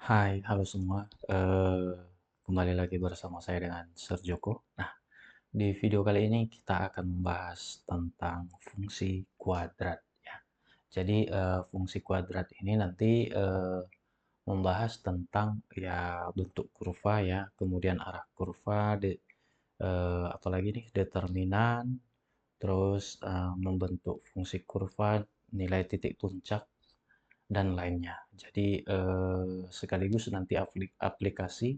Hai, halo semua. Kembali lagi bersama saya dengan Sir Joko. Nah, di video kali ini kita akan membahas tentang fungsi kuadrat ya. Jadi, fungsi kuadrat ini nanti membahas tentang ya bentuk kurva ya, kemudian arah kurva, apalagi nih determinan, terus membentuk fungsi kurva, nilai titik puncak dan lainnya. Jadi sekaligus nanti aplikasi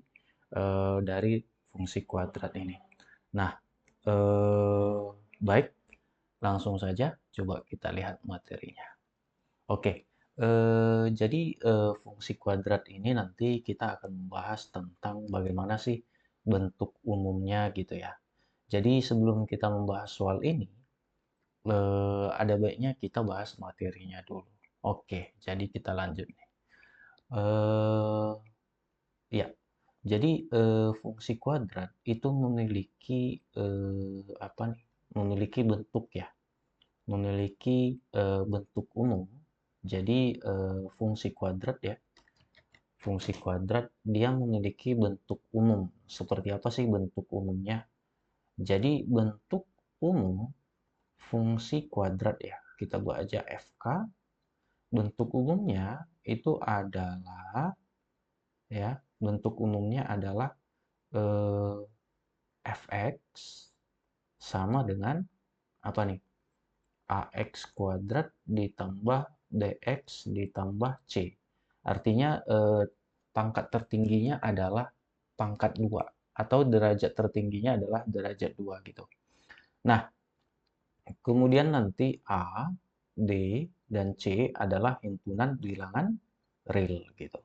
dari fungsi kuadrat ini. Nah, eh, baik, langsung saja coba kita lihat materinya. Oke, jadi fungsi kuadrat ini nanti kita akan membahas tentang bagaimana sih bentuk umumnya gitu ya. Jadi sebelum kita membahas soal ini, ada baiknya kita bahas materinya dulu. Oke, jadi kita lanjut nih. Eh, ya, jadi fungsi kuadrat itu memiliki apa nih? Memiliki bentuk ya, memiliki bentuk umum. Jadi fungsi kuadrat ya, fungsi kuadrat dia memiliki bentuk umum. Seperti apa sih bentuk umumnya? Jadi bentuk umum fungsi kuadrat ya, kita buat aja FK. Bentuk umumnya itu adalah ya, bentuk umumnya adalah eh, fx sama dengan apa nih? Ax kuadrat ditambah dx ditambah c. Artinya pangkat tertingginya adalah pangkat 2 atau derajat tertingginya adalah derajat 2 gitu. Nah, kemudian nanti A, D, dan C adalah himpunan bilangan real gitu.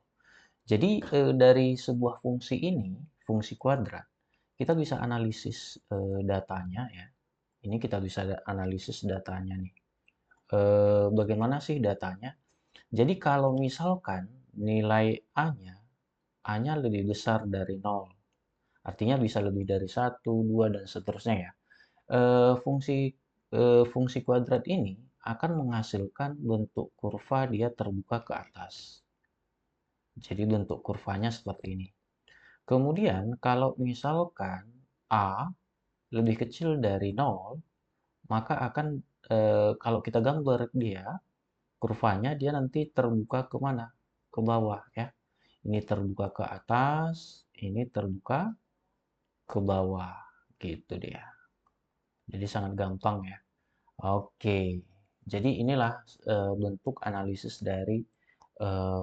Jadi dari sebuah fungsi ini, fungsi kuadrat, kita bisa analisis datanya ya. Ini kita bisa analisis datanya nih. Bagaimana sih datanya? Jadi kalau misalkan nilai A-nya lebih besar dari nol, artinya bisa lebih dari satu, 2, dan seterusnya ya. Fungsi fungsi kuadrat ini akan menghasilkan bentuk kurva dia terbuka ke atas. Jadi bentuk kurvanya seperti ini. Kemudian kalau misalkan A lebih kecil dari nol, maka akan kalau kita gambar dia, kurvanya dia nanti terbuka ke mana? Ke bawah ya. Ini terbuka ke atas, ini terbuka ke bawah. Gitu dia. Jadi sangat gampang ya. Oke. Jadi inilah bentuk analisis dari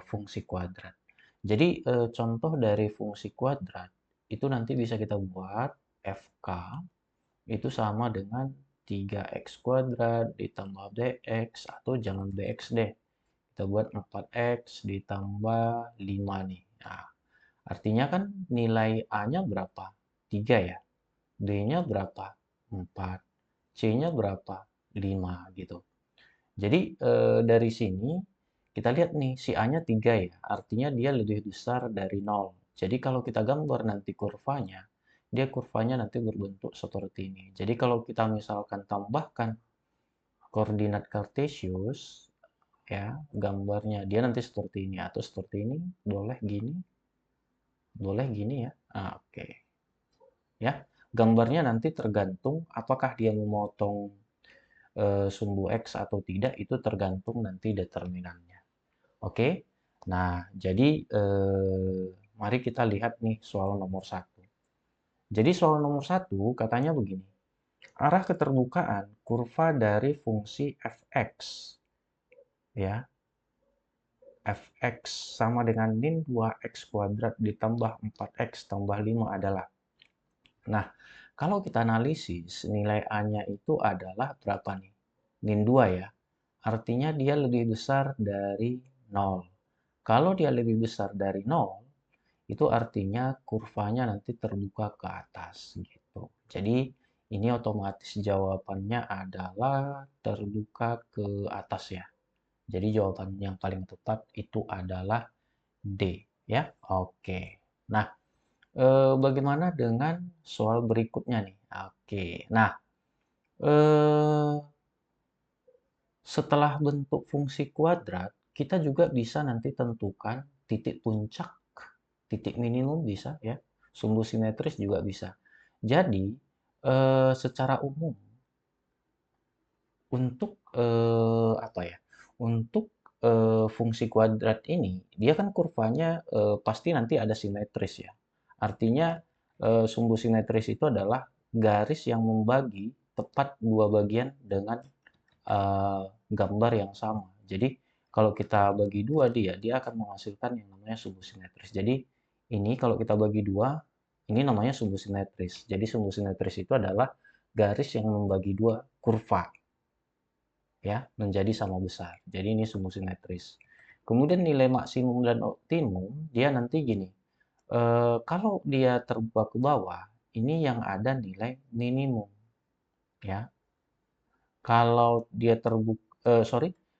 fungsi kuadrat. Jadi contoh dari fungsi kuadrat itu nanti bisa kita buat FK itu sama dengan 3x kuadrat ditambah bx atau jangan bx deh. Kita buat 4x ditambah 5 nih. Nah, artinya kan nilai A-nya berapa? 3 ya. D-nya berapa? 4. C-nya berapa? 5 gitu. Jadi dari sini kita lihat nih si A-nya 3 ya. Artinya dia lebih besar dari nol. Jadi kalau kita gambar nanti kurvanya, dia kurvanya nanti berbentuk seperti ini. Jadi kalau kita misalkan tambahkan koordinat kartesius ya, gambarnya dia nanti seperti ini atau seperti ini, boleh gini ya. Oke. Ya, gambarnya nanti tergantung apakah dia memotong sumbu X atau tidak itu tergantung nanti determinannya. Oke. Nah, jadi mari kita lihat nih soal nomor satu. Jadi soal nomor satu katanya begini. Arah keterbukaan kurva dari fungsi fx ya. Fx sama dengan min 2x kuadrat ditambah 4x tambah 5 adalah. Nah, kalau kita analisis nilai A-nya itu adalah berapa nih? Min 2 ya. Artinya dia lebih besar dari nol. Kalau dia lebih besar dari nol, itu artinya kurvanya nanti terbuka ke atas gitu. Jadi ini otomatis jawabannya adalah terbuka ke atas ya. Jadi jawaban yang paling tepat itu adalah D ya. Oke. Nah, bagaimana dengan soal berikutnya nih? Oke. Nah, eh, setelah bentuk fungsi kuadrat, kita juga bisa nanti tentukan titik puncak titik minimum bisa ya, sumbu simetris juga bisa. Jadi, secara umum untuk, apa ya, untuk, fungsi kuadrat ini, dia kan kurvanya, pasti nanti ada simetris ya. Artinya, sumbu simetris itu adalah garis yang membagi tepat dua bagian dengan, gambar yang sama. Jadi, kalau kita bagi dua dia akan menghasilkan yang namanya sumbu simetris. Jadi, ini kalau kita bagi dua, ini namanya sumbu simetris. Jadi, sumbu simetris itu adalah garis yang membagi dua kurva ya menjadi sama besar. Jadi ini sumbu simetris. Kemudian nilai maksimum dan optimum dia nanti gini. Kalau dia terbuka ke bawah, ini yang ada nilai minimum ya. Kalau dia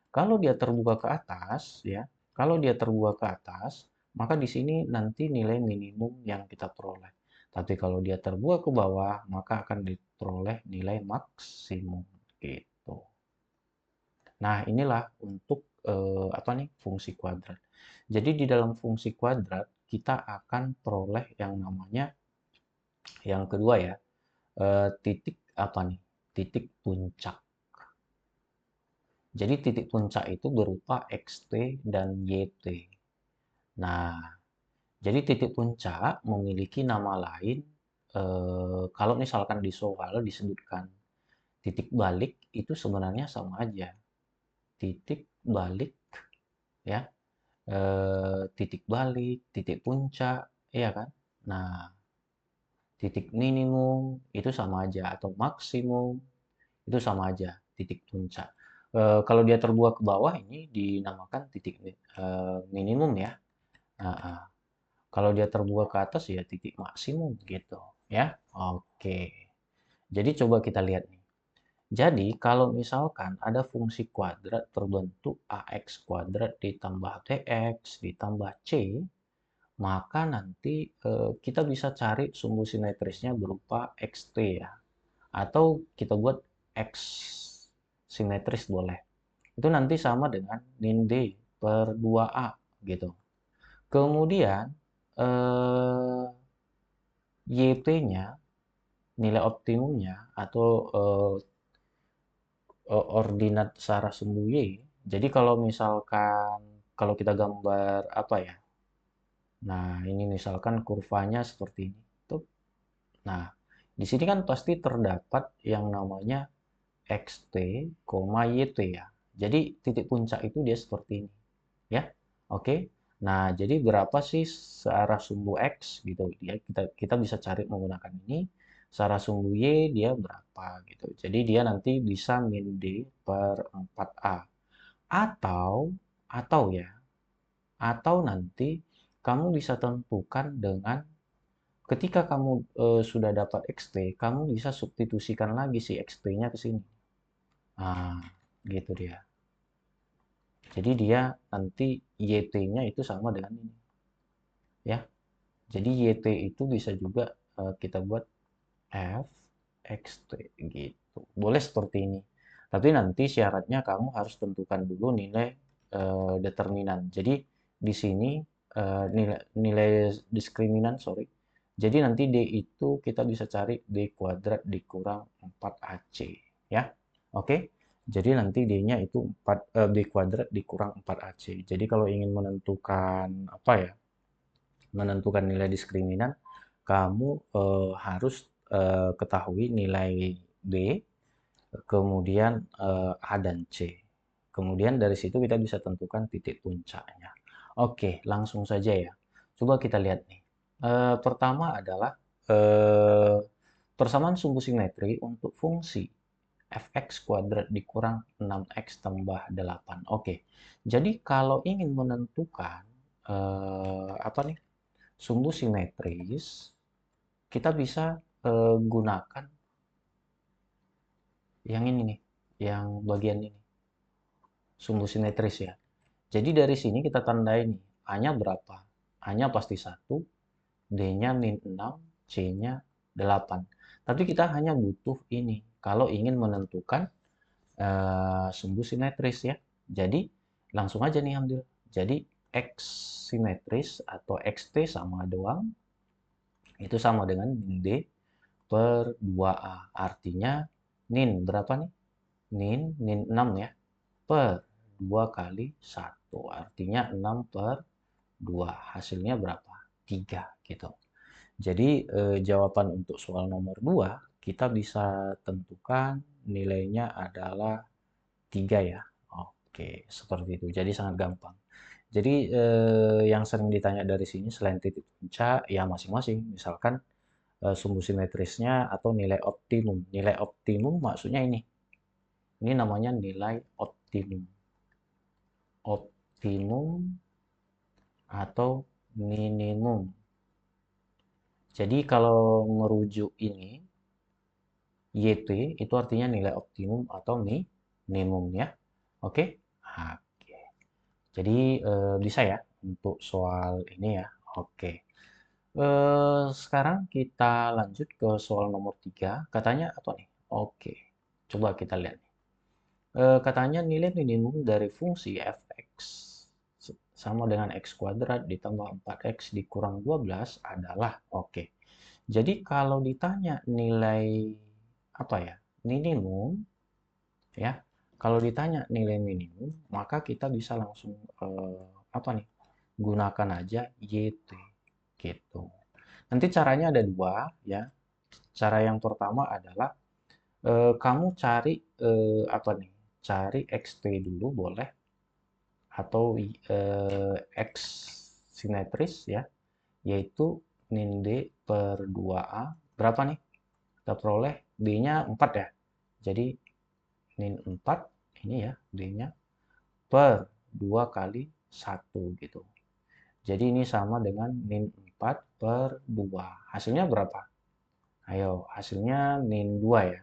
kalau dia terbuka ke atas ya, kalau dia terbuka ke atas, maka di sini nanti nilai minimum yang kita peroleh. Tapi kalau dia terbuka ke bawah, maka akan diperoleh nilai maksimum gitu. Nah, inilah untuk apa nih fungsi kuadrat. Jadi di dalam fungsi kuadrat kita akan peroleh yang namanya yang kedua ya, titik apa nih? Titik puncak. Jadi titik puncak itu berupa xt dan yt. Nah, jadi titik puncak memiliki nama lain kalau misalkan di soal disebutkan titik balik itu sebenarnya sama aja. Titik balik ya, titik balik, titik puncak, iya kan? Nah, titik minimum itu sama aja atau maksimum itu sama aja, titik puncak. Kalau dia terbuat ke bawah ini dinamakan titik minimum ya. Heeh. Kalau dia terbuat ke atas ya titik maksimum gitu ya. Oke. Jadi coba kita lihat nih. Jadi kalau misalkan ada fungsi kuadrat berbentuk ax kuadrat ditambah bx ditambah c, maka nanti kita bisa cari sumbu simetrisnya berupa xt ya. Atau kita buat x simetris boleh. Itu nanti sama dengan min d per 2a gitu. Kemudian yp-nya, nilai optimumnya atau ordinat searah sumbu y. Jadi kalau misalkan kalau kita gambar apa ya? Nah, ini misalkan kurvanya seperti ini. Tuh. Nah, di sini kan pasti terdapat yang namanya xt, yt ya. Jadi titik puncak itu dia seperti ini, ya. Oke. Nah, jadi berapa sih searah sumbu x gitu ya. Kita bisa cari menggunakan ini. Searah sumbu y dia berapa gitu. Jadi dia nanti bisa min d per 4a. Atau ya, atau nanti kamu bisa tentukan dengan ketika kamu sudah dapat xt, kamu bisa substitusikan lagi si xt-nya ke sini. Nah, gitu dia. Jadi dia nanti yt-nya itu sama dengan ini, ya. Jadi yt itu bisa juga kita buat f xt gitu. Boleh seperti ini. Tapi nanti syaratnya kamu harus tentukan dulu nilai determinan. Jadi di sini nilai diskriminan, sorry. Jadi nanti D itu kita bisa cari D kuadrat dikurang 4AC ya. Oke. Jadi nanti D-nya itu 4 D kuadrat dikurang 4AC. Jadi kalau ingin menentukan apa ya? Menentukan nilai diskriminan, kamu harus ketahui nilai B, kemudian A dan C. Kemudian dari situ kita bisa tentukan titik puncaknya. Oke, langsung saja ya. Coba kita lihat nih. Pertama adalah eh, persamaan sumbu simetri untuk fungsi fx kuadrat dikurang 6x tambah 8. Oke, jadi kalau ingin menentukan apa nih sumbu simetris, kita bisa gunakan yang ini nih, yang bagian ini, sumbu simetris ya. Jadi dari sini kita tandai nih, A-nya berapa? A-nya pasti 1, D-nya min 6, C-nya 8. Tapi kita hanya butuh ini, kalau ingin menentukan sumbu simetris ya. Jadi langsung aja nih ambil. Jadi X simetris atau XT sama doang, itu sama dengan nin D per 2A. Artinya nin berapa nih? Nin 6 ya, per 2 kali 1. Artinya 6 per 2. Hasilnya berapa? 3 gitu. Jadi jawaban untuk soal nomor 2 kita bisa tentukan nilainya adalah 3 ya. Oke, seperti itu. Jadi sangat gampang. Jadi yang sering ditanya dari sini selain titik puncak ya masing-masing. Misalkan sumbu simetrisnya atau nilai optimum. Nilai optimum maksudnya ini. Ini namanya nilai optimum. Optimum atau minimum. Jadi kalau merujuk ini YT itu artinya nilai optimum atau minimum ya. Oke? Oke. Jadi bisa ya untuk soal ini ya. Oke. Sekarang kita lanjut ke soal nomor 3. Katanya apa nih? Oke. Coba kita lihat nih. Katanya nilai minimum dari fungsi fx sama dengan x kuadrat ditambah 4x dikurang 12 adalah oke. Jadi kalau ditanya nilai apa ya? Minimum ya. Kalau ditanya nilai minimum, maka kita bisa langsung apa nih? Gunakan aja YT gitu. Nanti caranya ada dua ya. Cara yang pertama adalah kamu cari apa nih? Cari XT dulu boleh atau X simetris ya, yaitu nin D per 2A. Berapa nih? Kita peroleh D-nya 4 ya. Jadi nin 4 ini ya D-nya per 2 kali 1 gitu. Jadi ini sama dengan nin 4 per 2. Hasilnya berapa? Ayo, hasilnya nin 2 ya.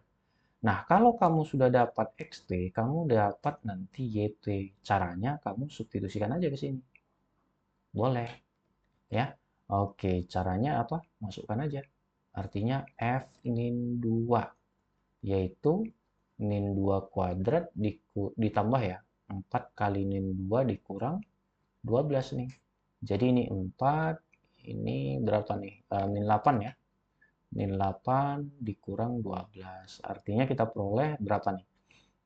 Nah, kalau kamu sudah dapat XT, kamu dapat nanti YT. Caranya kamu substitusikan aja ke sini. Boleh, ya. Oke, caranya apa? Masukkan aja. Artinya F nin 2, yaitu nin 2 kuadrat ditambah ya. 4 kali nin 2 dikurang 12 nih. Jadi ini 4, ini berapa nih? Nin 8 ya. Nin 8 dikurang 12. Artinya kita peroleh berapa nih?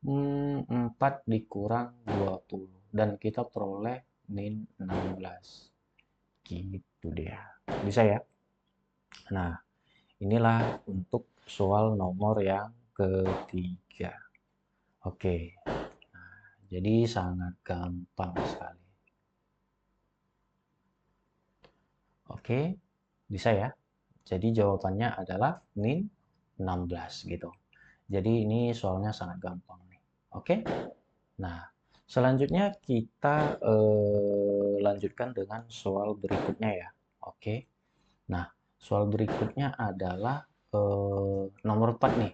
4 dikurang 20. Dan kita peroleh nin 16. Gitu dia. Bisa ya? Nah, inilah untuk soal nomor yang ketiga. Oke. Nah, jadi sangat gampang sekali. Oke, bisa ya? Jadi jawabannya adalah nin 16 gitu. Jadi ini soalnya sangat gampang nih. Oke? Nah, selanjutnya kita lanjutkan dengan soal berikutnya ya. Oke. Nah, soal berikutnya adalah nomor 4 nih.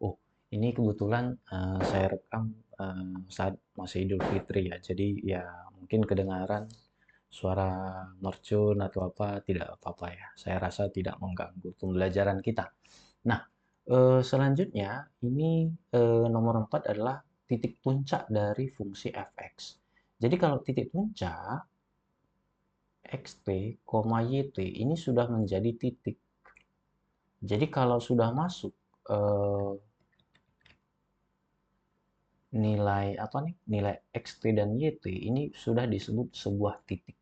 Oh, ini kebetulan saya rekam saat masih Idul Fitri ya. Jadi ya mungkin kedengaran suara mercun atau apa tidak apa-apa ya. Saya rasa tidak mengganggu pembelajaran kita. Nah, selanjutnya ini nomor 4 adalah titik puncak dari fungsi fx. Jadi kalau titik puncak xt, yt ini sudah menjadi titik. Jadi kalau sudah masuk eh, nilai apa nih? Nilai xt dan yt ini sudah disebut sebuah titik,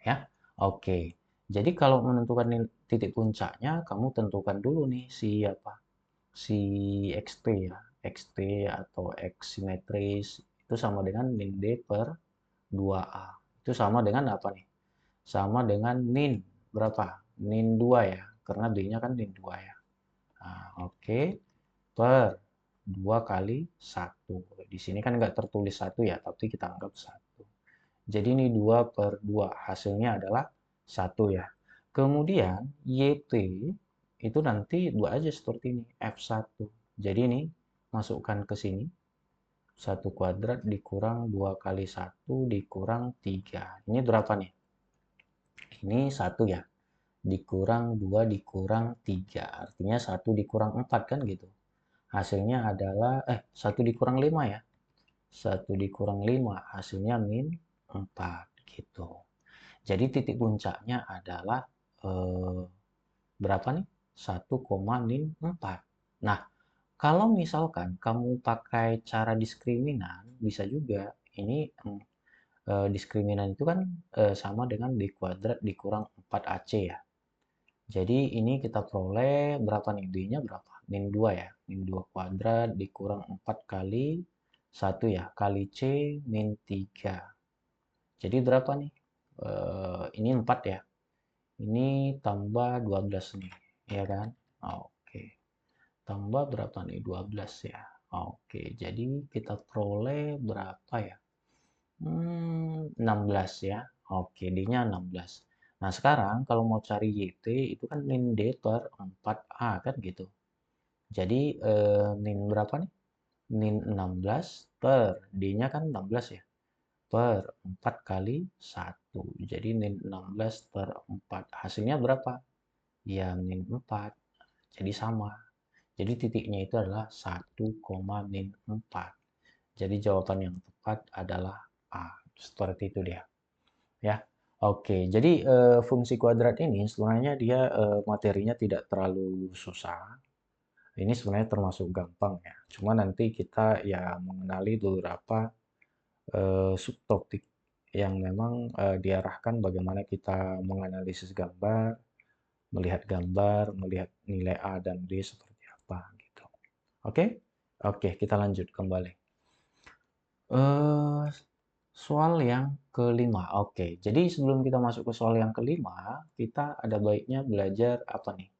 ya. Oke. Jadi kalau menentukan titik puncaknya, kamu tentukan dulu nih siapa? Si xt ya. Xt atau x simetris itu sama dengan nin D per 2A. Itu sama dengan apa nih? Sama dengan nin berapa? Nin 2 ya. Karena D-nya kan nin 2 ya. Nah, oke. Per 2 kali 1. Di sini kan nggak tertulis 1 ya, tapi kita anggap 1. Jadi ini 2 per 2. Hasilnya adalah 1 ya. Kemudian YT itu nanti 2 aja seperti ini. F1. Jadi ini masukkan ke sini. 1 kuadrat dikurang 2 kali 1 dikurang 3. Ini berapa nih? Ini 1 ya. Dikurang 2 dikurang 3. Artinya 1 dikurang 4 kan gitu. Hasilnya adalah 1 dikurang 5 ya. 1 dikurang 5 hasilnya min 4 gitu. Jadi titik puncaknya adalah berapa nih? 1,04. Nah, kalau misalkan kamu pakai cara diskriminan, bisa juga ini diskriminan itu kan sama dengan D kuadrat dikurang 4AC ya. Jadi ini kita peroleh berapa nih? D-nya berapa? Min 2 ya. Min 2 kuadrat dikurang 4 kali 1 ya. Kali C min 3. Jadi berapa nih? Ini 4 ya. Ini tambah 12 nih. Ya kan? Oke. Tambah berapa nih? 12 ya. Oke. Jadi kita peroleh berapa ya? 16 ya. Oke, D-nya 16. Nah, sekarang kalau mau cari YT itu kan min D per 4A kan gitu. Jadi min berapa nih? Min 16 per D-nya kan 16 ya. Per 4 kali 1. Jadi min 16 per 4. Hasilnya berapa? Ya, min 4. Jadi sama. Jadi titiknya itu adalah 1, min 4. Jadi jawaban yang tepat adalah A. Seperti itu dia. Ya, oke. Jadi fungsi kuadrat ini sebenarnya dia materinya tidak terlalu susah. Ini sebenarnya termasuk gampang ya. Cuma nanti kita ya mengenali beberapa subtopik yang memang diarahkan bagaimana kita menganalisis gambar, melihat nilai A dan B seperti apa gitu. Oke? Oke, kita lanjut kembali. Eh, Soal yang kelima. Oke, jadi sebelum kita masuk ke soal yang kelima, kita ada baiknya belajar apa nih?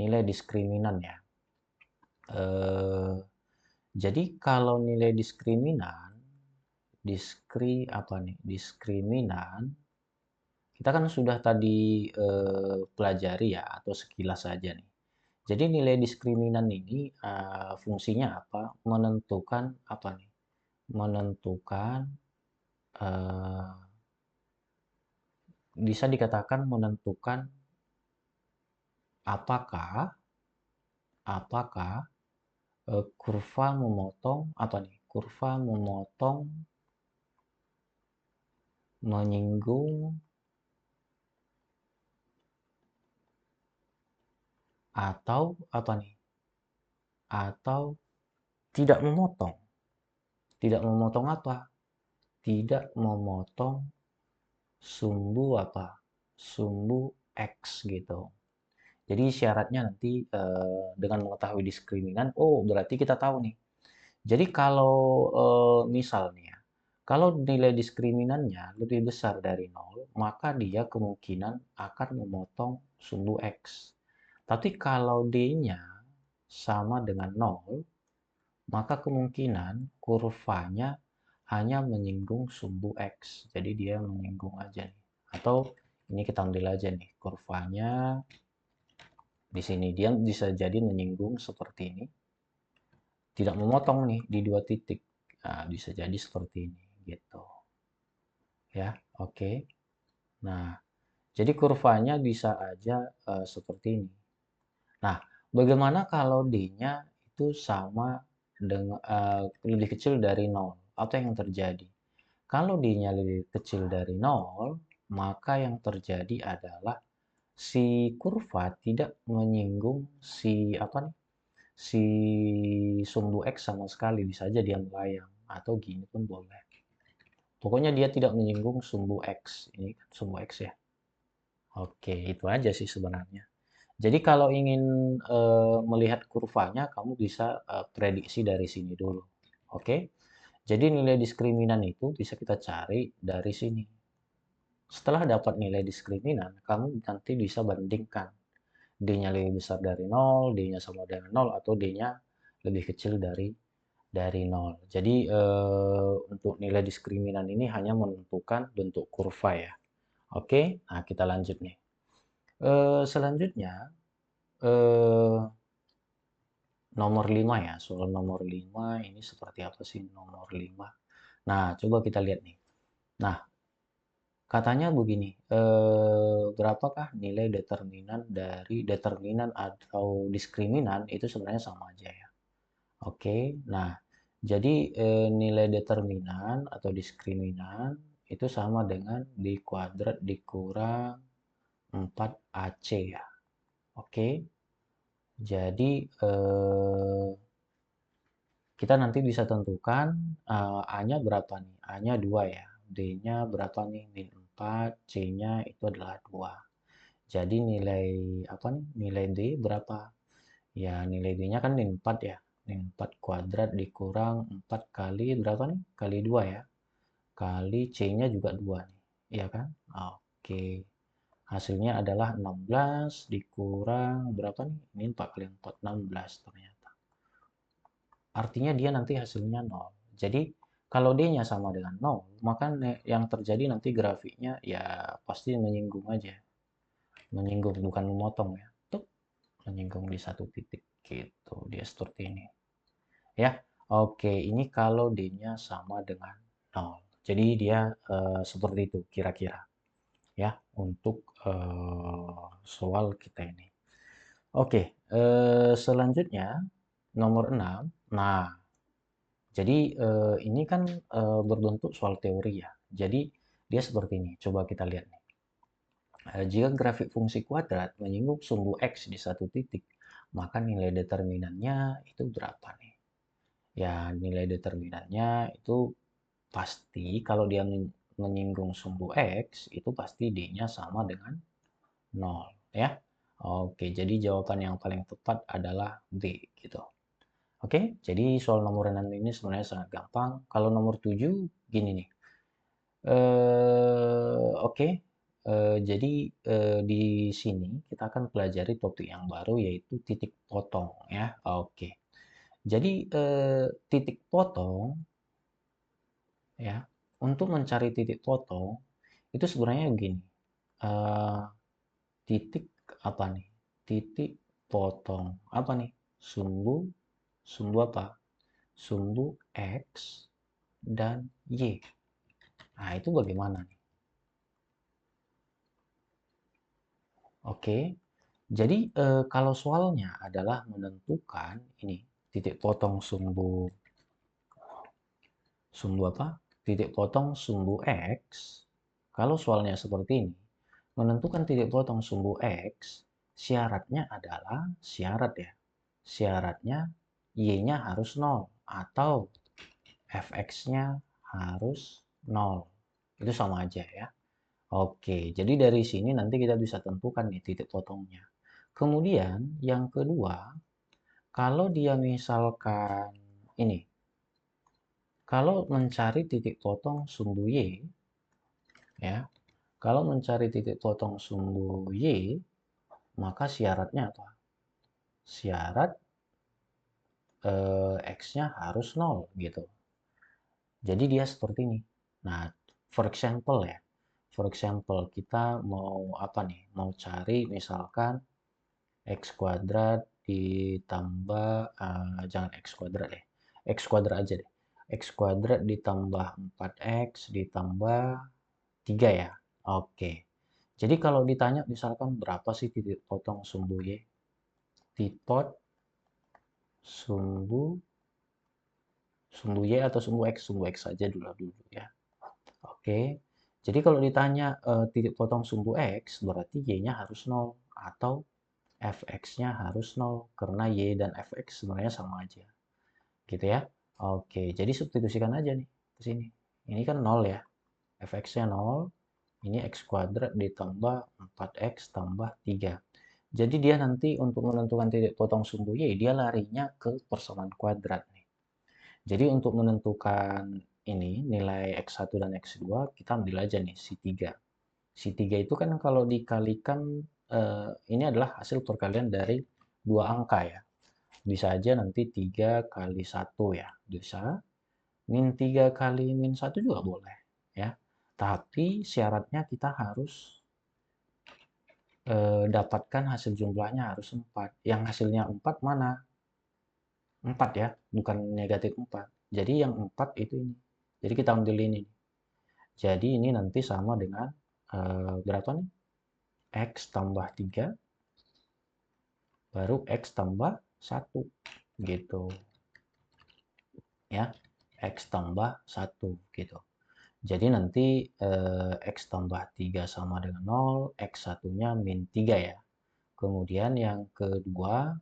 Nilai diskriminan ya. Eh, jadi kalau nilai diskriminan, apa nih? Diskriminan, kita kan sudah tadi pelajari ya, atau sekilas saja nih. Jadi nilai diskriminan ini fungsinya apa? Menentukan apa nih? Menentukan eh, bisa dikatakan menentukan apakah apakah kurva memotong apa nih? Kurva memotong menyinggung atau apa nih? Atau tidak memotong. Tidak memotong apa? Tidak memotong sumbu apa? Sumbu X gitu. Jadi syaratnya nanti dengan mengetahui diskriminan, oh berarti kita tahu nih. Jadi kalau misalnya, kalau nilai diskriminannya lebih besar dari 0, maka dia kemungkinan akan memotong sumbu X. Tapi kalau D-nya sama dengan 0, maka kemungkinan kurvanya hanya menyinggung sumbu X. Jadi dia menyinggung aja nih. Atau ini kita ambil aja nih, kurvanya di sini dia bisa jadi menyinggung seperti ini. Tidak memotong nih di 2 titik. Nah, bisa jadi seperti ini gitu. Ya, oke. Nah, jadi kurvanya bisa aja seperti ini. Nah, bagaimana kalau D-nya itu sama dengan lebih kecil dari 0? Apa yang terjadi? Kalau D-nya lebih kecil dari 0, maka yang terjadi adalah si kurva tidak menyinggung si apa nih? Si sumbu X sama sekali, bisa aja dia melayang atau gini pun boleh. Pokoknya dia tidak menyinggung sumbu X. Ini kan sumbu X ya. Oke, itu aja sih sebenarnya. Jadi kalau ingin melihat kurvanya, kamu bisa prediksi dari sini dulu. Oke? Jadi nilai diskriminan itu bisa kita cari dari sini. Setelah dapat nilai diskriminan, kamu nanti bisa bandingkan. D-nya lebih besar dari 0, D-nya sama dengan 0, atau D-nya lebih kecil dari 0. Jadi untuk nilai diskriminan ini hanya menentukan bentuk kurva ya. Oke, nah kita lanjut nih. Selanjutnya eh, nomor 5 ya. Soal nomor 5 ini seperti apa sih nomor 5? Nah, coba kita lihat nih. Nah, katanya begini, berapakah nilai determinan atau diskriminan itu sebenarnya sama aja ya. Oke, nah jadi nilai determinan atau diskriminan itu sama dengan D kuadrat dikurang 4AC ya. Oke, jadi kita nanti bisa tentukan A-nya berapa nih? A-nya 2 ya. D-nya berapa nih? Min 4, C-nya itu adalah 2. Jadi nilai apa nih? Nilai D berapa? Ya, nilai D-nya kan min 4 ya. Min 4 kuadrat dikurang 4 kali berapa nih? Kali 2 ya. Kali C-nya juga 2 nih. Iya kan? Oke. Hasilnya adalah 16 dikurang berapa nih? Ini 4 kali 4, 16 ternyata. Artinya dia nanti hasilnya 0. Jadi kalau D-nya sama dengan 0, maka yang terjadi nanti grafiknya ya pasti menyinggung aja. Menyinggung, bukan memotong ya. Tuh, menyinggung di satu titik gitu. Dia seperti ini. Ya, oke. Ini kalau D-nya sama dengan 0. Jadi dia seperti itu kira-kira. Ya, untuk soal kita ini. Oke, selanjutnya nomor 6. Nah, jadi ini kan berbentuk soal teori ya. Jadi dia seperti ini. Coba kita lihat nih. Jika grafik fungsi kuadrat menyinggung sumbu x di satu titik, maka nilai determinannya itu berapa nih? Ya, nilai determinannya itu pasti kalau dia menyinggung sumbu x, itu pasti d-nya sama dengan 0 ya. Oke, jadi jawaban yang paling tepat adalah D gitu. Oke, jadi soal nomor 6 ini sebenarnya sangat gampang. Kalau nomor 7 gini nih. Oke, jadi di sini kita akan pelajari topik yang baru yaitu titik potong ya. Oke, jadi titik potong ya. Untuk mencari titik potong itu sebenarnya begini. Eh, titik apa nih? Titik potong apa nih? Sumbu sumbu apa? Sumbu X dan Y. Nah, itu bagaimana nih? Oke, jadi kalau soalnya adalah menentukan ini titik potong sumbu sumbu apa? Titik potong sumbu X. Kalau soalnya seperti ini, menentukan titik potong sumbu X, syaratnya adalah syarat ya. Syaratnya Y-nya harus 0 atau fx-nya harus 0. Itu sama aja ya. Oke, jadi dari sini nanti kita bisa tentukan nih titik potongnya. Kemudian yang kedua, kalau dia misalkan ini, kalau mencari titik potong sumbu Y, ya, kalau mencari titik potong sumbu Y, maka syaratnya apa? Syarat X-nya harus 0 gitu. Jadi dia seperti ini. Nah, for example ya, for example kita mau apa nih? Mau cari misalkan X kuadrat ditambah, jangan X kuadrat deh, X kuadrat aja deh. X kuadrat ditambah 4X ditambah 3 ya. Oke. Jadi kalau ditanya misalkan berapa sih titik potong sumbu Y? Tipot sumbu sumbu Y atau sumbu X saja dulu ya. Oke. Jadi kalau ditanya titik potong sumbu X, berarti Y-nya harus 0 atau fx-nya harus 0 karena y dan fx sebenarnya sama aja. Gitu ya. Oke, jadi substitusikan aja nih ke sini. Ini kan 0 ya. Fx-nya 0, ini x kuadrat ditambah 4x tambah 3. Jadi dia nanti untuk menentukan titik potong sumbu y, dia larinya ke persamaan kuadrat nih. Jadi untuk menentukan ini nilai x1 dan x2, kita ambil aja nih si 3. Si 3 itu kan kalau dikalikan ini adalah hasil perkalian dari dua angka ya. Bisa aja nanti 3 kali 1 ya. Bisa. Min 3 kali min 1 juga boleh ya. Tapi syaratnya kita harus dapatkan hasil jumlahnya harus 4. Yang hasilnya 4 mana? 4 ya, bukan negatif 4. Jadi yang 4 itu ini. Jadi kita ambil ini. Jadi ini nanti sama dengan berapa nih? X tambah 3 baru X tambah 1 gitu ya, X tambah 1 gitu. Jadi nanti X tambah 3 sama dengan 0, X1-nya min 3 ya. Kemudian yang kedua,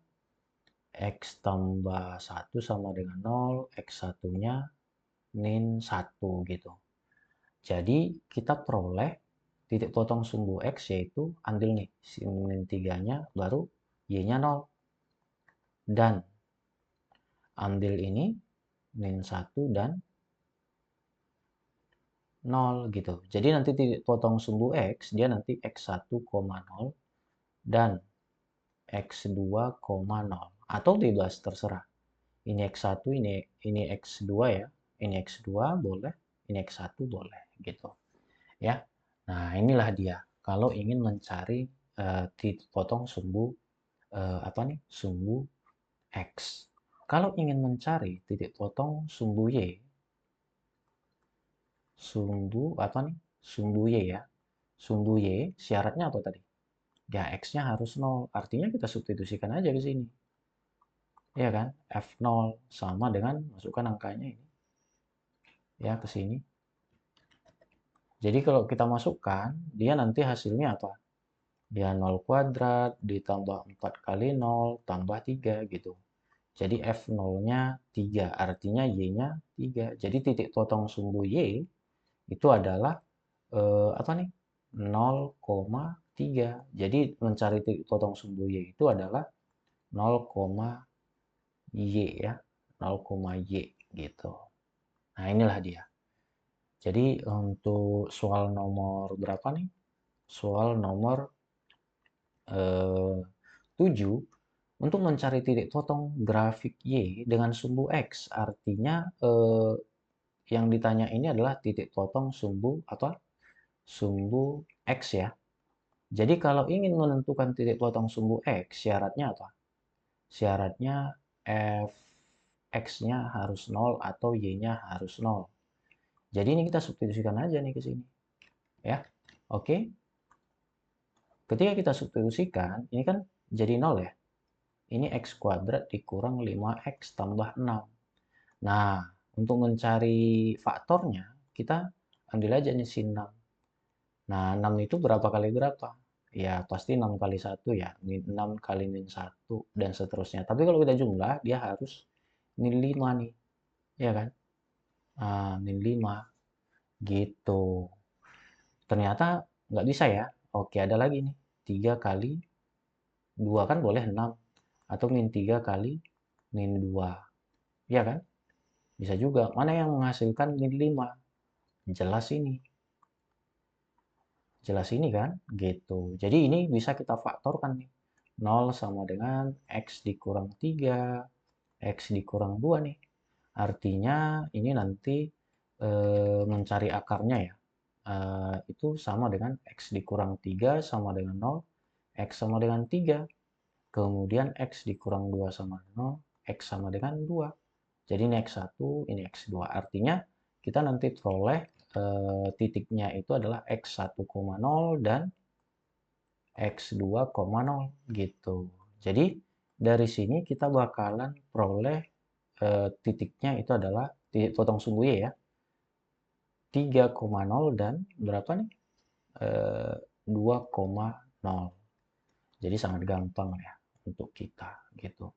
X tambah 1 sama dengan 0, X1-nya min 1 gitu. Jadi kita peroleh titik potong sumbu X yaitu ambil nih si min 3-nya baru Y-nya 0. Dan ambil ini min 1 dan 0 gitu. Jadi nanti titik potong sumbu X dia nanti X1, 0 dan X2, 0 atau bebas terserah. Ini X1, ini X2 ya. Ini X2 boleh, ini X1 boleh gitu. Ya. Nah, inilah dia. Kalau ingin mencari titik potong sumbu apa nih? Sumbu X. Kalau ingin mencari titik potong sumbu Y, sumbu apa nih? Sumbu Y ya. Sumbu Y syaratnya apa tadi? Ya, X-nya harus 0. Artinya kita substitusikan aja ke sini. Ya kan? F0 sama dengan masukkan angkanya ini. Ya, ke sini. Jadi kalau kita masukkan, dia nanti hasilnya apa? Dia 0 kuadrat ditambah 4 kali 0 tambah 3 gitu. Jadi F0-nya 3, artinya Y-nya 3. Jadi titik potong sumbu Y itu adalah apa nih? 0,3. Jadi mencari titik potong sumbu Y itu adalah 0, Y ya. 0, Y gitu. Nah, inilah dia. Jadi untuk soal nomor berapa nih? Soal nomor 7 untuk mencari titik potong grafik Y dengan sumbu X. Artinya yang ditanya ini adalah titik potong sumbu apa? Sumbu X ya. Jadi kalau ingin menentukan titik potong sumbu X, syaratnya apa? Syaratnya f X-nya harus 0 atau Y-nya harus 0. Jadi ini kita substitusikan aja nih ke sini. Ya. Oke. Ketika kita substitusikan, ini kan jadi 0 ya. Ini X kuadrat dikurang 5X tambah 6. Nah, untuk mencari faktornya, kita ambil aja nih sin 6. Nah, 6 itu berapa kali berapa? Ya, pasti 6 kali 1 ya. 6 kali min 1 dan seterusnya. Tapi kalau kita jumlah, dia harus min 5 nih. Ya kan? Min 5. Gitu. Ternyata nggak bisa ya. Oke, ada lagi nih. 3 kali 2 kan boleh 6. Atau min 3 kali min 2. Ya kan? Bisa juga. Mana yang menghasilkan min 5? Jelas ini. Jelas ini kan? Gitu. Jadi ini bisa kita faktorkan nih. 0 sama dengan X dikurang 3, X dikurang 2 nih. Artinya ini nanti mencari akarnya ya. Itu sama dengan X dikurang 3 sama dengan 0, X sama dengan 3. Kemudian X dikurang 2 sama 0, X sama dengan 2. Jadi ini X1, ini X2. Artinya kita nanti peroleh titiknya itu adalah X1,0 dan X2,0 gitu. Jadi dari sini kita bakalan peroleh titiknya itu adalah titik potong sumbu Y ya. 3,0 dan berapa nih? 2,0. Jadi sangat gampang ya untuk kita gitu.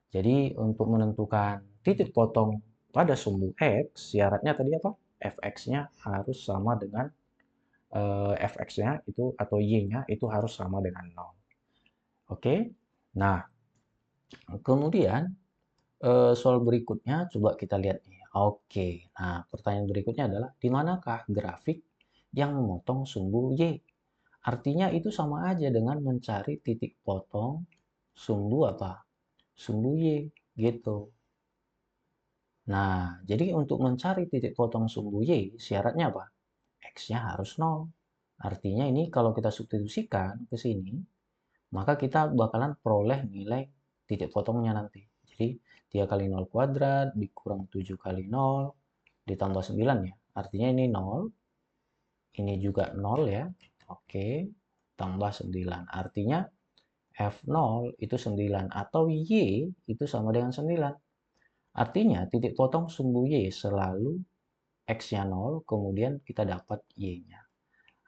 Jadi untuk menentukan titik potong pada sumbu X, syaratnya tadi apa? Fx-nya harus sama dengan Fx-nya itu atau Y-nya itu harus sama dengan 0. Oke. Nah, kemudian soal berikutnya coba kita lihat nih. Oke. Nah, pertanyaan berikutnya adalah di manakah grafik yang memotong sumbu Y? Artinya itu sama aja dengan mencari titik potong sumbu apa? Sumbu Y gitu. Nah, jadi untuk mencari titik potong sumbu Y, syaratnya apa? X-nya harus 0. Artinya ini kalau kita substitusikan ke sini, maka kita bakalan peroleh nilai titik potongnya nanti. Jadi 3 kali 0 kuadrat dikurang 7 kali 0 ditambah 9 ya. Artinya ini 0, ini juga 0 ya. Oke, tambah 9. Artinya F0 itu 9 atau Y itu sama dengan 9. Artinya titik potong sumbu Y selalu X-nya 0, kemudian kita dapat Y-nya.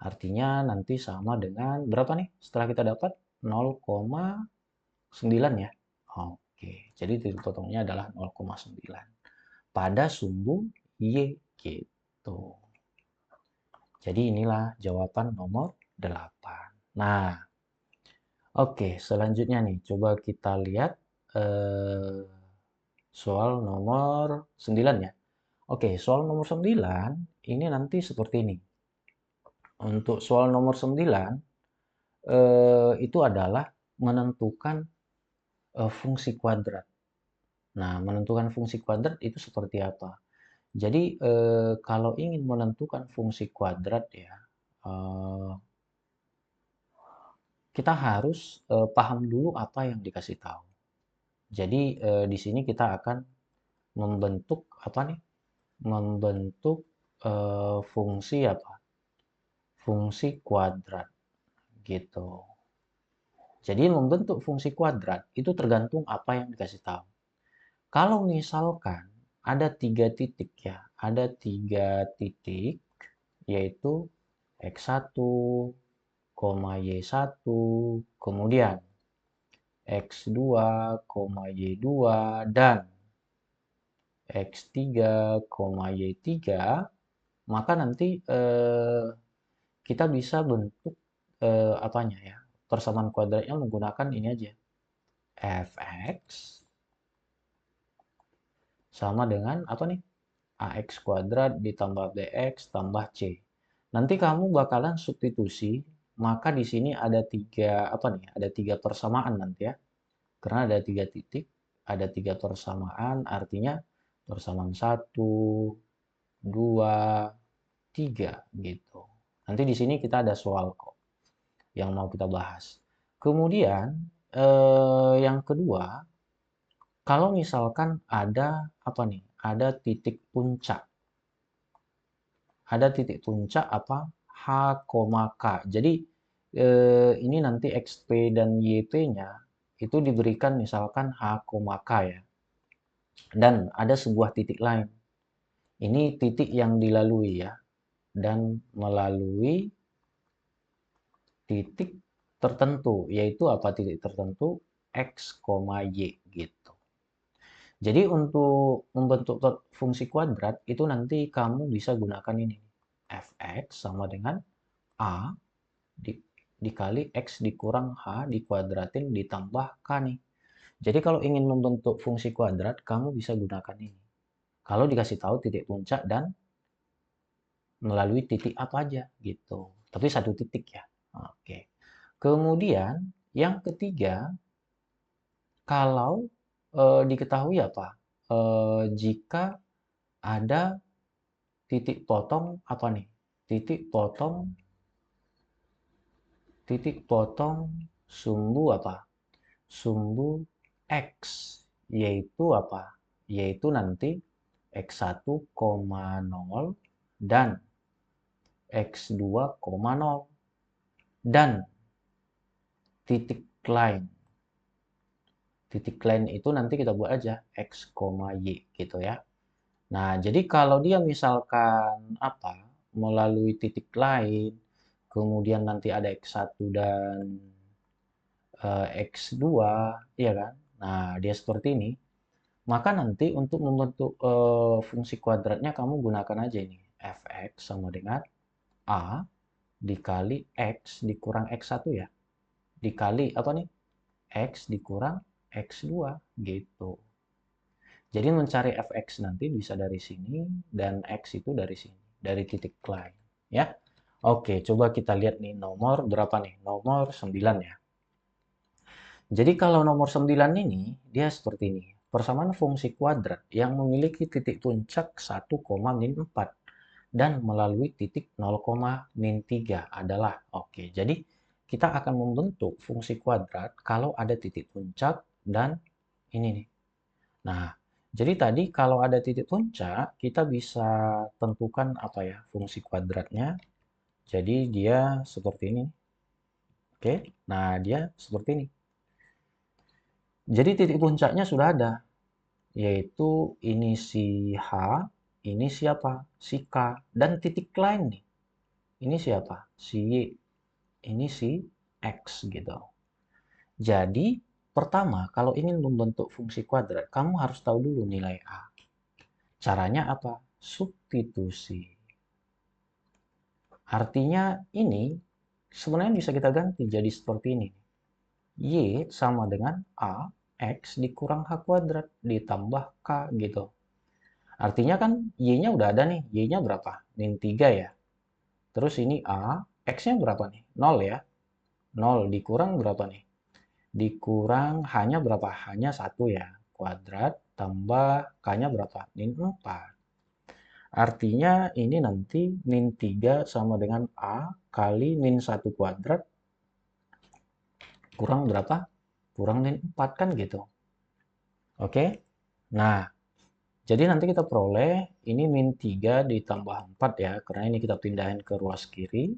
Artinya nanti sama dengan berapa nih? Setelah kita dapat 0,9 ya. Oke, jadi titik potongnya adalah 0,9 pada sumbu Y gitu. Jadi inilah jawaban nomor 8. Nah, oke, selanjutnya nih, coba kita lihat eh, soal nomor 9 ya. Oke, soal nomor 9 ini nanti seperti ini. Untuk soal nomor 9 itu adalah menentukan fungsi kuadrat. Nah, menentukan fungsi kuadrat itu seperti apa? Jadi, kalau ingin menentukan fungsi kuadrat ya, eh, kita harus paham dulu apa yang dikasih tahu. Jadi, di sini kita akan membentuk apa nih? Membentuk fungsi apa? Fungsi kuadrat gitu. Jadi membentuk fungsi kuadrat itu tergantung apa yang dikasih tahu. Kalau misalkan ada 3 titik ya, ada 3 titik yaitu X1, Y1, kemudian X2, Y2, dan X3, Y3, maka nanti kita bisa bentuk apanya ya, persamaan kuadratnya menggunakan ini aja, fx sama dengan apa nih, ax kuadrat ditambah bx tambah c. Nanti kamu bakalan substitusi, maka di sini ada 3 apa nih, ada 3 persamaan nanti ya, karena ada 3 titik, ada 3 persamaan, artinya persamaan 1, 2, 3 gitu. Nanti di sini kita ada soal kok yang mau kita bahas. Kemudian yang kedua, kalau misalkan ada apa nih? Ada titik puncak. Ada titik puncak apa? H, K. Jadi ini nanti XP dan YP-nya itu diberikan misalkan H, K ya. Dan ada sebuah titik lain. Ini titik yang dilalui ya. Dan melalui titik tertentu, yaitu apa titik tertentu? X, Y gitu. Jadi untuk membentuk fungsi kuadrat itu nanti kamu bisa gunakan ini. Fx sama dengan A dikali X dikurang H dikuadratin ditambah K nih. Jadi kalau ingin membentuk fungsi kuadrat, kamu bisa gunakan ini. Kalau dikasih tahu titik puncak dan melalui titik apa aja gitu. Tapi 1 titik ya. Oke. Kemudian yang ketiga, kalau diketahui apa? Jika ada titik potong apa nih? Titik potong sumbu apa? Sumbu X, yaitu apa? Yaitu nanti X1,0 dan X2,0 dan titik lain. Titik lain itu nanti kita buat aja X, Y gitu ya. Nah, jadi kalau dia misalkan apa? Melalui titik lain, kemudian nanti ada X1 dan X2, ya kan? Nah, dia seperti ini. Maka nanti untuk membentuk fungsi kuadratnya kamu gunakan aja ini. Fx sama dengan A dikali X dikurang X1 ya. Dikali apa nih? X dikurang X2 gitu. Jadi mencari fx nanti bisa dari sini dan x itu dari sini, dari titik lain ya. Oke, coba kita lihat nih nomor berapa nih? Nomor 9 ya. Jadi kalau nomor 9 ini dia seperti ini. Persamaan fungsi kuadrat yang memiliki titik puncak 1,-4 dan melalui titik 0,-3 adalah. Oke, jadi kita akan membentuk fungsi kuadrat kalau ada titik puncak dan ini nih. Nah, jadi tadi kalau ada titik puncak, kita bisa tentukan apa ya, fungsi kuadratnya. Jadi dia seperti ini. Oke, nah dia seperti ini. Jadi titik puncaknya sudah ada, yaitu ini si H. ini siapa? Si K. Dan titik lain nih, ini siapa? Si Y. Ini si X gitu. Jadi, pertama, kalau ingin membentuk fungsi kuadrat, kamu harus tahu dulu nilai A. Caranya apa? Substitusi. Artinya ini sebenarnya bisa kita ganti jadi seperti ini. Y sama dengan A, X dikurang H kuadrat ditambah K gitu. Artinya kan Y-nya udah ada nih. Y-nya berapa? Min 3 ya. Terus ini A, X-nya berapa nih? 0 ya. 0 dikurang berapa nih? Dikurang H-nya berapa? H-nya 1 ya. Kuadrat tambah K-nya berapa? Min 4. Artinya ini nanti min 3 sama dengan A kali min 1 kuadrat kurang berapa? Kurang min 4 kan gitu. Oke? Nah, jadi nanti kita peroleh ini min 3 ditambah 4 ya. Karena ini kita pindahin ke ruas kiri.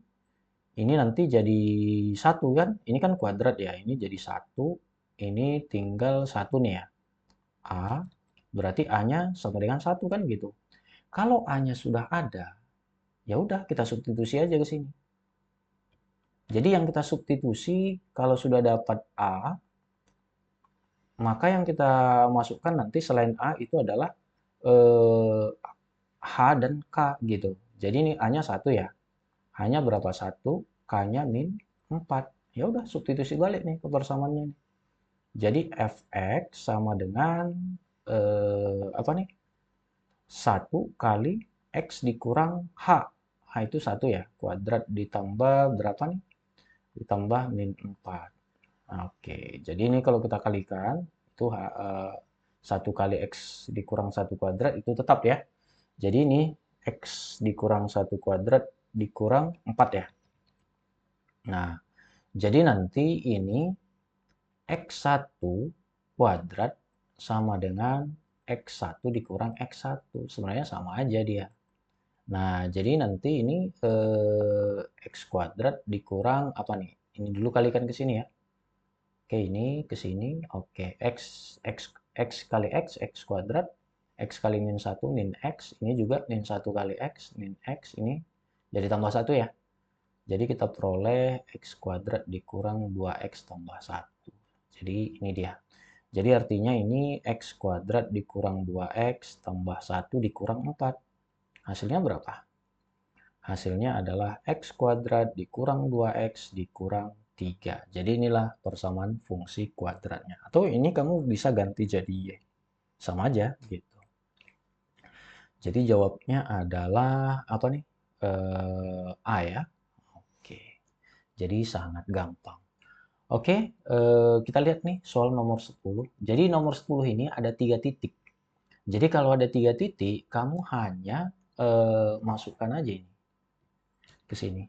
Ini nanti jadi 1 kan? Ini kan kuadrat ya. Ini jadi 1. Ini tinggal 1 nih ya. A berarti A-nya sama dengan 1 kan gitu. Kalau A-nya sudah ada, ya udah kita substitusi aja ke sini. Jadi yang kita substitusi kalau sudah dapat A, maka yang kita masukkan nanti selain A itu adalah H dan K gitu. Jadi ini A-nya 1 ya. H-nya berapa? 1, K-nya min 4. Ya udah substitusi balik nih ke persamaannya. Jadi fx sama dengan apa nih? 1 kali x dikurang h. H itu 1 ya. Kuadrat ditambah berapa nih? Ditambah min 4. Oke, jadi ini kalau kita kalikan, itu 1 kali x dikurang 1 kuadrat itu tetap ya. Jadi ini x dikurang 1 kuadrat dikurang 4 ya. Nah, jadi nanti ini x1 kuadrat sama dengan x1 dikurang x1. Sebenarnya sama aja dia. Nah, jadi nanti ini x kuadrat dikurang apa nih? Ini dulu kalikan ke sini ya. Oke, ini ke sini. Oke, x kali x kuadrat. X kali min 1, min x. Ini juga min 1 kali x, min x. Ini jadi tambah 1 ya. Jadi kita peroleh x kuadrat dikurang 2x tambah 1. Jadi ini dia. Jadi artinya ini x kuadrat dikurang 2x tambah 1 dikurang 4. Hasilnya berapa? Hasilnya adalah x kuadrat dikurang 2x dikurang 3. Jadi inilah persamaan fungsi kuadratnya. Atau ini kamu bisa ganti jadi y. Sama aja gitu. Jadi jawabnya adalah apa nih? A ya. Oke. Jadi sangat gampang. Oke, kita lihat nih soal nomor 10. Jadi nomor 10 ini ada 3 titik. Jadi kalau ada 3 titik, kamu hanya masukkan aja ini ke sini.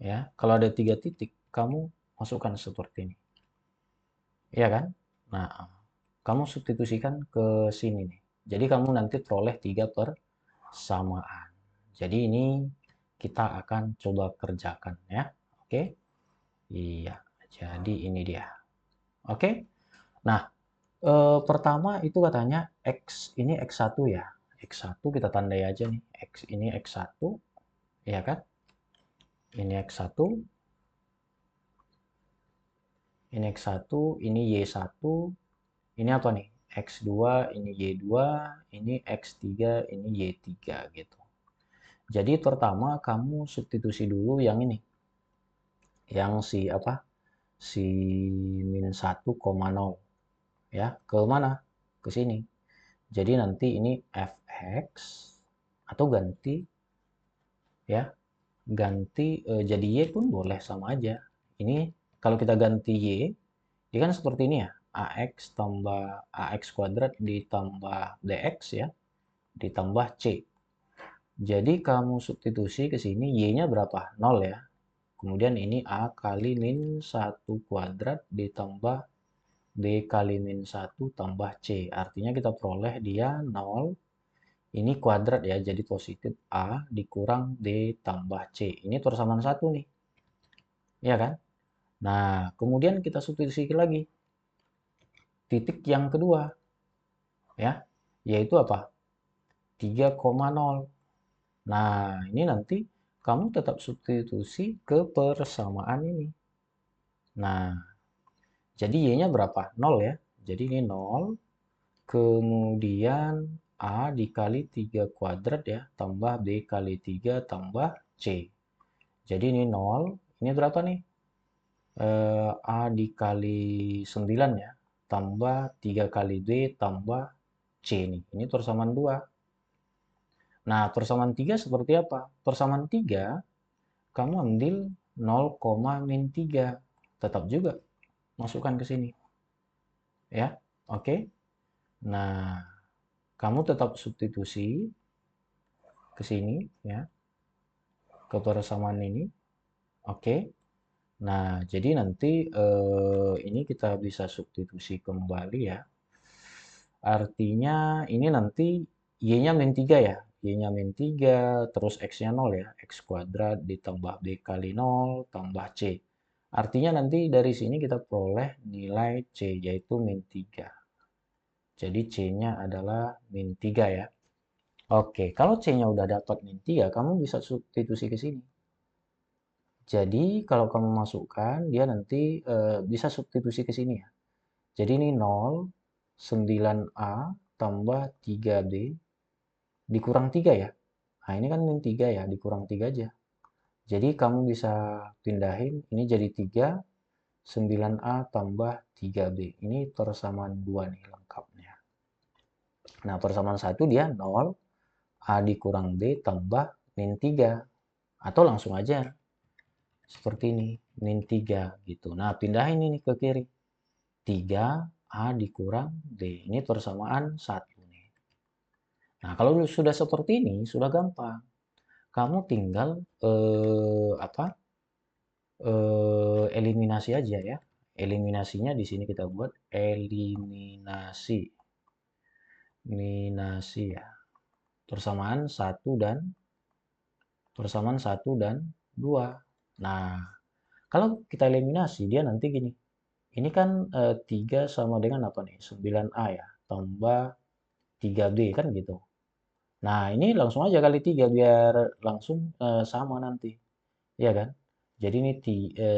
Ya, kalau ada 3 titik, kamu masukkan seperti ini. Iya kan? Nah, kamu substitusikan ke sini nih. Jadi kamu nanti peroleh 3 persamaan. Jadi ini kita akan coba kerjakan ya. Oke? Iya. Jadi ini dia. Oke? Nah, pertama itu katanya X ini X1 ya. X1 kita tandai aja nih. X ini X1, ya kan? Ini X1, ini X1, ini Y1, ini apa nih? X2, ini Y2, ini X3, ini Y3 gitu. Jadi pertama kamu substitusi dulu yang ini. Yang si apa? Si min 1,0 ya. Ke mana? Ke sini. Jadi nanti ini fx atau ganti ya, ganti jadi y pun boleh sama aja. Ini kalau kita ganti y, ya kan seperti ini ya, ax tambah ax kuadrat ditambah dx ya, ditambah c. Jadi kamu substitusi ke sini y-nya berapa? 0 ya. Kemudian ini a kali min 1 kuadrat ditambah b kali min 1 tambah c. Artinya kita peroleh dia 0. Ini kuadrat ya, jadi positif A dikurang D tambah C. Ini persamaan 1 nih. Ya kan? Nah, kemudian kita substitusi lagi. Titik yang kedua. Ya, yaitu apa? 3,0. Nah, ini nanti kamu tetap substitusi ke persamaan ini. Nah, jadi Y-nya berapa? 0 ya. Jadi ini 0, kemudian A dikali 3 kuadrat ya, tambah B kali 3 tambah C. Jadi ini 0, ini berapa nih? A dikali 9 ya, tambah 3 kali B tambah C nih. Ini persamaan 2. Nah, persamaan 3 seperti apa? Persamaan 3, kamu ambil 0, min 3. Tetap juga masukkan ke sini. Ya, oke. Nah, kamu tetap substitusi ke sini ya, ke persamaan ini. Oke. Nah, jadi nanti ini kita bisa substitusi kembali ya. Artinya ini nanti Y-nya min 3 ya. Y-nya min 3, terus X-nya 0 ya. X kuadrat ditambah B kali 0 tambah C. Artinya nanti dari sini kita peroleh nilai C, yaitu min 3. Jadi C-nya adalah min 3 ya. Oke, kalau C-nya udah dapat min 3, kamu bisa substitusi ke sini. Jadi kalau kamu masukkan, dia nanti bisa substitusi ke sini ya. Jadi ini 0, 9A tambah 3B dikurang 3 ya. Nah, ini kan min 3 ya, dikurang 3 aja. Jadi kamu bisa pindahin, ini jadi 3, 9A tambah 3B. Ini persamaan 2 nih lengkapnya. Nah, persamaan 1 dia 0, A dikurang B tambah min 3. Atau langsung aja, seperti ini, min 3 gitu. Nah, pindahin ini ke kiri. 3, A dikurang B. Ini persamaan 1 nih. Nah, kalau sudah seperti ini, sudah gampang. Kamu tinggal eliminasi aja ya. Eliminasinya di sini kita buat eliminasi. Eliminasi ya. Persamaan 1 dan 2. Nah, kalau kita eliminasi dia nanti gini. Ini kan 3 sama dengan apa nih? 9A ya. Tambah 3B kan gitu. Nah, ini langsung aja kali 3 biar langsung sama nanti. Iya kan? Jadi ini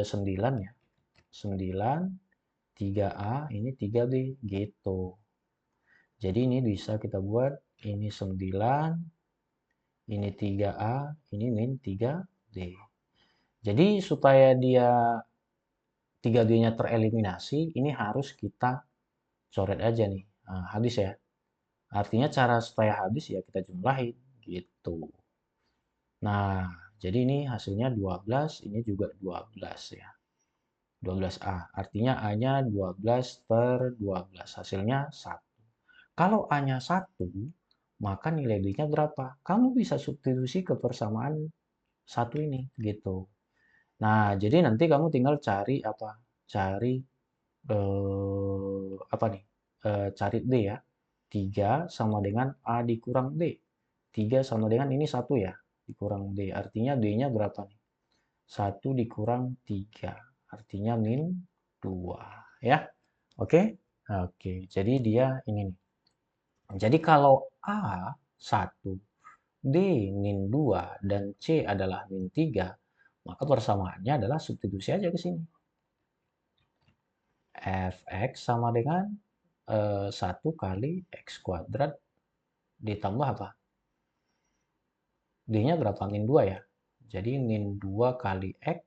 9 ya. 9, 3A, ini 3B gitu. Jadi ini bisa kita buat ini 9, ini 3A, ini min 3B. Jadi supaya dia 3B-nya tereliminasi, ini harus kita coret aja nih. Nah, habis ya. Artinya cara supaya habis ya kita jumlahin gitu. Nah, jadi ini hasilnya 12, ini juga 12 ya. 12A. Artinya A-nya 12 per 12. Hasilnya 1. Kalau A-nya 1, maka nilai B-nya berapa? Kamu bisa substitusi ke persamaan 1 ini gitu. Nah, jadi nanti kamu tinggal cari apa? Cari apa nih? Cari D ya. 3 sama dengan A dikurang B. 3 sama dengan ini 1 ya, dikurang B. Artinya B-nya berapa nih? 1 dikurang 3. Artinya min 2. Ya, oke? Oke, jadi dia ini nih. Jadi kalau A 1, B min 2, dan C adalah min 3, maka persamaannya adalah substitusi aja ke sini. Fx sama dengan 1 kali X kuadrat ditambah apa? D-nya berapa? Min 2 ya. Jadi min 2 kali X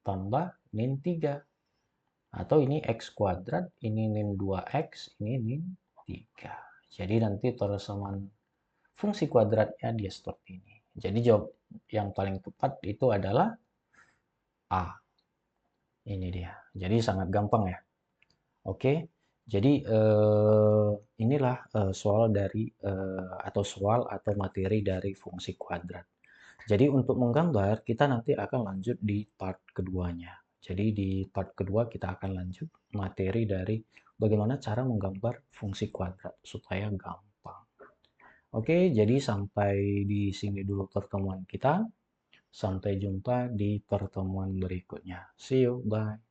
tambah min 3. Atau ini X kuadrat, ini min 2X, ini min 3. Jadi nanti persamaan fungsi kuadratnya dia seperti ini. Jadi jawab yang paling tepat itu adalah A. Ini dia. Jadi sangat gampang ya. Oke. Jadi inilah soal dari atau materi dari fungsi kuadrat. Jadi untuk menggambar kita nanti akan lanjut di part keduanya. Jadi di part kedua kita akan lanjut materi dari bagaimana cara menggambar fungsi kuadrat supaya gampang. Oke, jadi sampai di sini dulu pertemuan kita. Sampai jumpa di pertemuan berikutnya. See you, bye.